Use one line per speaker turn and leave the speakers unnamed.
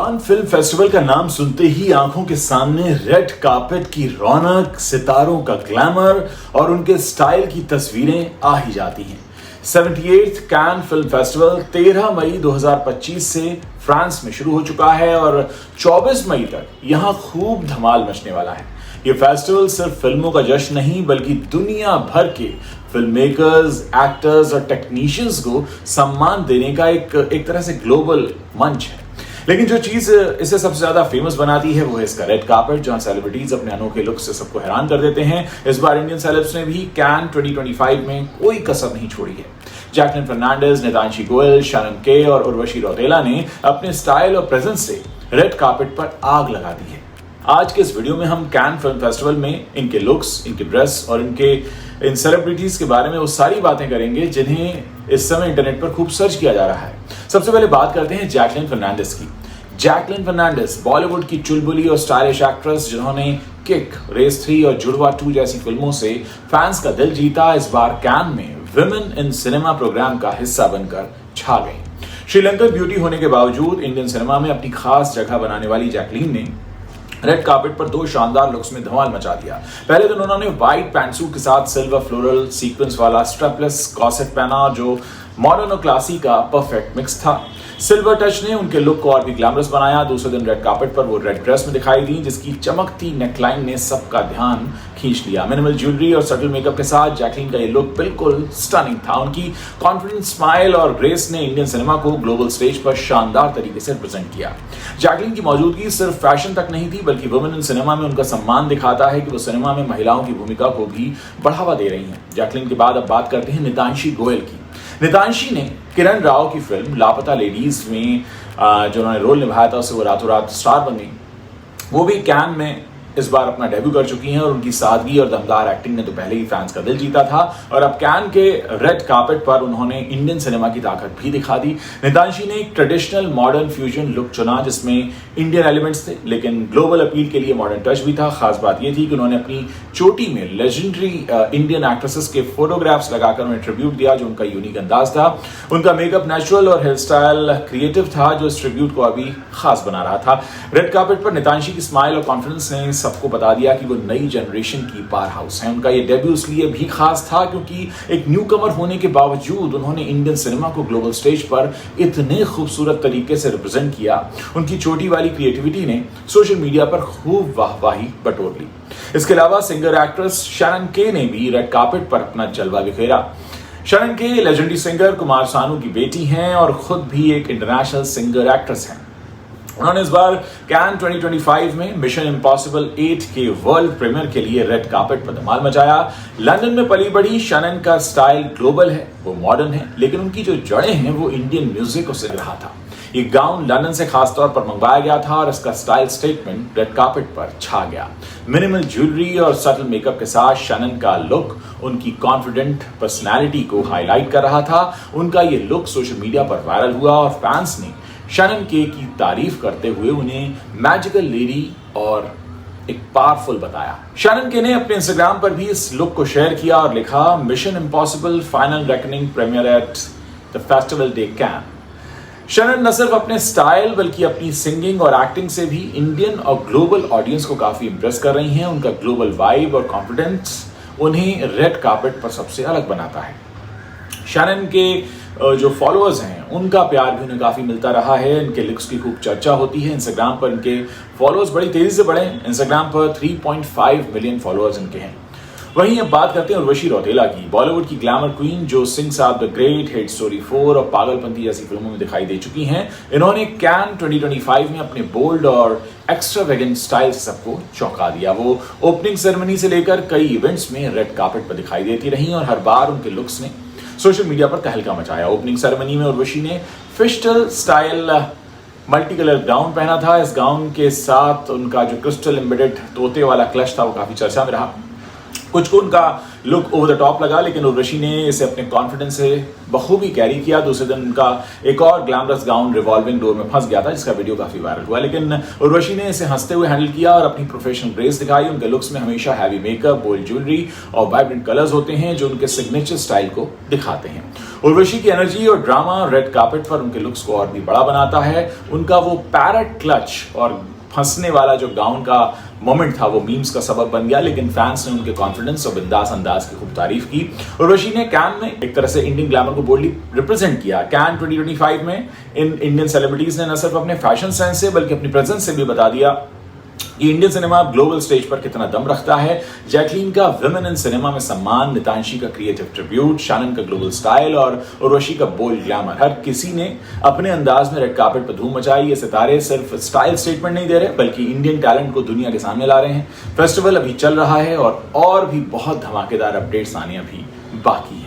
Cannes film festival का नाम सुनते ही आंखों के सामने रेड कार्पेट की रौनक, सितारों का ग्लैमर और उनके स्टाइल की तस्वीरें आ ही जाती हैं। 78th कान फिल्म फेस्टिवल 13 मई 2025 से फ्रांस में शुरू हो चुका है और 24 मई तक यहां खूब धमाल मचने वाला है। ये फेस्टिवल सिर्फ फिल्मों का जश्न नहीं बल्कि दुनिया भर के फिल्म मेकर्स, एक्टर्स और टेक्नीशियंस को सम्मान देने का एक तरह से ग्लोबल मंच है। लेकिन जो चीज इसे सबसे ज्यादा फेमस बनाती है वो है इसका रेड कार्पेट, जहां सेलिब्रिटीज अपने अनोखे लुक से सबको हैरान कर देते हैं। इस बार इंडियन सेलेब्स ने भी कैन 2025 में कोई कसर नहीं छोड़ी है। जैकलिन फर्नांडिस, नितांशी गोयल, शैनन के और उर्वशी रौतेला ने अपने स्टाइल और प्रेजेंस से रेड कार्पेट पर आग लगा दी है। आज के इस वीडियो में हम कैन फिल्म फेस्टिवल में इनके लुक्स, इनके ड्रेस और इन सेलिब्रिटीज के बारे में वो सारी बातें करेंगे जिन्हें इस समय इंटरनेट पर खूब सर्च किया जा रहा है। सबसे पहले बात करते हैं जैकलिन फर्नांडिस की। जैकलिन फर्नांडिस बॉलीवुड की चुलबुली और स्टाइलिश एक्ट्रेस जिन्होंने किक, रेस 3 और जुड़वा 2 जैसी फिल्मों से फैंस का दिल जीता, इस बार कैन में विमेन इन सिनेमा प्रोग्राम का हिस्सा बनकर छा गई। श्रीलंकन ब्यूटी होने के बावजूद इंडियन सिनेमा में अपनी खास जगह बनाने वाली जैकलिन ने रेड कार्पेट पर 2 शानदार लुक्स में धमाल मचा दिया। पहले दिन उन्होंने व्हाइट पैंटसूट के साथ सिल्वर फ्लोरल सीक्वेंस वाला स्ट्रेपलेस कॉर्सेट पहना जो मॉडर्न और क्लासी का परफेक्ट मिक्स था। सिल्वर टच ने उनके लुक को और भी ग्लैमरस बनाया। दूसरे दिन रेड कार्पेट पर वो रेड ड्रेस में दिखाई दी जिसकी चमकती नेकलाइन ने सबका ध्यान खींच लिया। मिनिमल ज्वेलरी और सटल मेकअप के साथ जैकलिन का ये लुक बिल्कुल स्टनिंग था। उनकी कॉन्फिडेंट स्माइल और ग्रेस ने इंडियन सिनेमा को ग्लोबल स्टेज पर शानदार तरीके से रिप्रेजेंट किया। जैकलिन की मौजूदगी सिर्फ फैशन तक नहीं थी बल्कि वुमेन इन सिनेमा में उनका सम्मान दिखाता है कि वो सिनेमा में महिलाओं की भूमिका को भी बढ़ावा दे रही हैं। जैकलिन के बाद अब बात करते हैं नितांशी गोयल की। नितांशी ने किरण राव की फिल्म लापता लेडीज में जो उन्होंने रोल निभाया था उससे वो रातों रात स्टार बन गई। वो भी कैन में इस बार अपना डेब्यू कर चुकी हैं और उनकी सादगी और दमदार एक्टिंग ने तो पहले ही फैंस का दिल जीता था और अब कैन के रेड कार्पेट पर उन्होंने इंडियन सिनेमा की ताकत भी दिखा दी। नितांशी ने एक ट्रेडिशनल मॉडर्न फ्यूजन लुक चुना जिसमें इंडियन एलिमेंट्स थे लेकिन ग्लोबल अपील के लिए मॉडर्न टच भी था। खास बात यह थी कि उन्होंने अपनी चोटी में लेजेंडरी इंडियन एक्ट्रेसेस के फोटोग्राफ्स लगाकर उन्हें ट्रिब्यूट दिया जो उनका यूनिक अंदाज था। उनका मेकअप नेचुरल और हेयर स्टाइल क्रिएटिव था जो इस ट्रिब्यूट को अभी खास बना रहा था। रेड कार्पेट पर नितांशी की स्माइल और कॉन्फिडेंस ने सबको बता दिया कि वो नई जनरेशन की पावर हाउस है। उनका ये डेब्यू इसलिए भी खास था क्योंकि एक न्यू कमर होने के बावजूद उन्होंने इंडियन सिनेमा को ग्लोबल स्टेज पर इतने खूबसूरत तरीके से रिप्रेजेंट किया। उनकी छोटी वाली क्रिएटिविटी ने सोशल मीडिया पर खूब वाहवाही बटोर ली। इसके अलावा सिंगर एक्ट्रेस शैनन के ने भी रेड कार्पेट पर अपना जलवा बिखेरा। शैनन के लेजेंडरी सिंगर कुमार सानू की बेटी हैं और खुद भी एक इंटरनेशनल सिंगर एक्ट्रेस हैं। उन्होंने इस बार कैन 2025 में मिशन इम्पॉसिबल 8 के वर्ल्ड प्रीमियर के लिए रेड कार्पेट पर धमाल मचाया। लंदन में पली बड़ी शैनन का स्टाइल ग्लोबल है, वो मॉडर्न है लेकिन उनकी जो जड़ें हैं वो इंडियन म्यूजिक से रहा था। ये गाउन लंदन से खासतौर पर मंगवाया गया था और इसका स्टाइल स्टेटमेंट रेड कार्पेट पर छा गया। मिनिमल ज्वेलरी और सटल मेकअप के साथ शैनन का लुक उनकी कॉन्फिडेंट पर्सनैलिटी को हाईलाइट कर रहा था। उनका ये लुक सोशल मीडिया पर वायरल हुआ और फैंस ने शैनन के की तारीफ करते हुए उन्हें मैजिकल लेडी और एक पावरफुल बताया। शैनन के ने अपने इंस्टाग्राम पर भी इस लुक को शेयर किया और लिखा, mission impossible final reckoning premiere at the festival de Cannes. Shannon न सिर्फ अपने स्टाइल बल्कि अपनी सिंगिंग और एक्टिंग से भी इंडियन और ग्लोबल ऑडियंस को काफी इंप्रेस कर रही हैं। उनका ग्लोबल वाइब और कॉन्फिडेंस उन्हें रेड कार्पेट पर सबसे अलग बनाता है। शैनन के जो फॉलोअर्स हैं उनका प्यार भी उन्हें काफी मिलता रहा है। इनके लुक्स की खूब चर्चा होती है। इंस्टाग्राम पर इनके फॉलोअर्स बड़ी तेजी से बढ़े। इंस्टाग्राम पर 3.5 मिलियन फॉलोअर्स इनके हैं। वहीं अब बात करते हैं उर्वशी रौतेला की। बॉलीवुड की ग्लैमर क्वीन जो सिंह साहब द ग्रेट, हिट स्टोरी 4 और पागलपंती जैसी फिल्मों में दिखाई दे चुकी हैं। इन्होंने कैन 2025 में अपने बोल्ड और एक्स्ट्रावेगेंट स्टाइल से सबको चौंका दिया। वो ओपनिंग सेरेमनी से लेकर कई इवेंट्स में रेड कार्पेट पर दिखाई देती रही और हर बार उनके लुक्स ने सोशल मीडिया पर तहलका मचाया। ओपनिंग सेरेमनी में उर्वशी ने फिस्टल स्टाइल मल्टी कलर गाउन पहना था। इस गाउन के साथ उनका जो क्रिस्टल एम्बेडेड तोते वाला क्लच था वो काफी चर्चा में रहा। कुछ को उनका लुक ओवर द टॉप लगा, लेकिन उर्वशी ने इसे अपने कॉन्फिडेंस से बखूबी कैरी किया। दूसरे दिन उनका एक और ग्लैमरस गाउन रिवॉल्विंग डोर में फंस गया था, जिसका वीडियो काफी वायरल हुआ, लेकिन उर्वशी ने इसे हंसते हुए हैंडल किया और अपनी प्रोफेशनल ग्रेस दिखाई। उनके लुक्स में हमेशा हैवी मेकअप, बोल्ड ज्वेलरी और वाइब्रेंट कलर्स होते हैं जो उनके सिग्नेचर स्टाइल को दिखाते हैं। उर्वशी की एनर्जी और ड्रामा रेड कार्पेट पर उनके लुक्स को और भी बड़ा बनाता है। उनका वो पैरेट क्लच और फंसने वाला जो गाउन का मोमेंट था वो मीम्स का सबब बन गया, लेकिन फैंस ने उनके कॉन्फिडेंस और बिंदास अंदाज की खूब तारीफ की। उर्वशी ने कैन में एक तरह से इंडियन ग्लैमर को बोल्डली रिप्रेजेंट किया। कैन 2025 में इन इंडियन सेलिब्रिटीज ने न सिर्फ अपने फैशन सेंस से बल्कि अपनी प्रेजेंस से भी बता दिया कि इंडियन सिनेमा ग्लोबल स्टेज पर कितना दम रखता है। जैकलीन का विमेन इन सिनेमा में सम्मान, नितांशी का क्रिएटिव ट्रिब्यूट, शानन का ग्लोबल स्टाइल और उर्वशी का बोल्ड ग्लैमर, हर किसी ने अपने अंदाज में रेड कार्पेट पर धूम मचाई। ये सितारे सिर्फ स्टाइल स्टेटमेंट नहीं दे रहे बल्कि इंडियन टैलेंट को दुनिया के सामने ला रहे हैं। फेस्टिवल अभी चल रहा है और भी बहुत धमाकेदार अपडेट्स आने अभी बाकी है।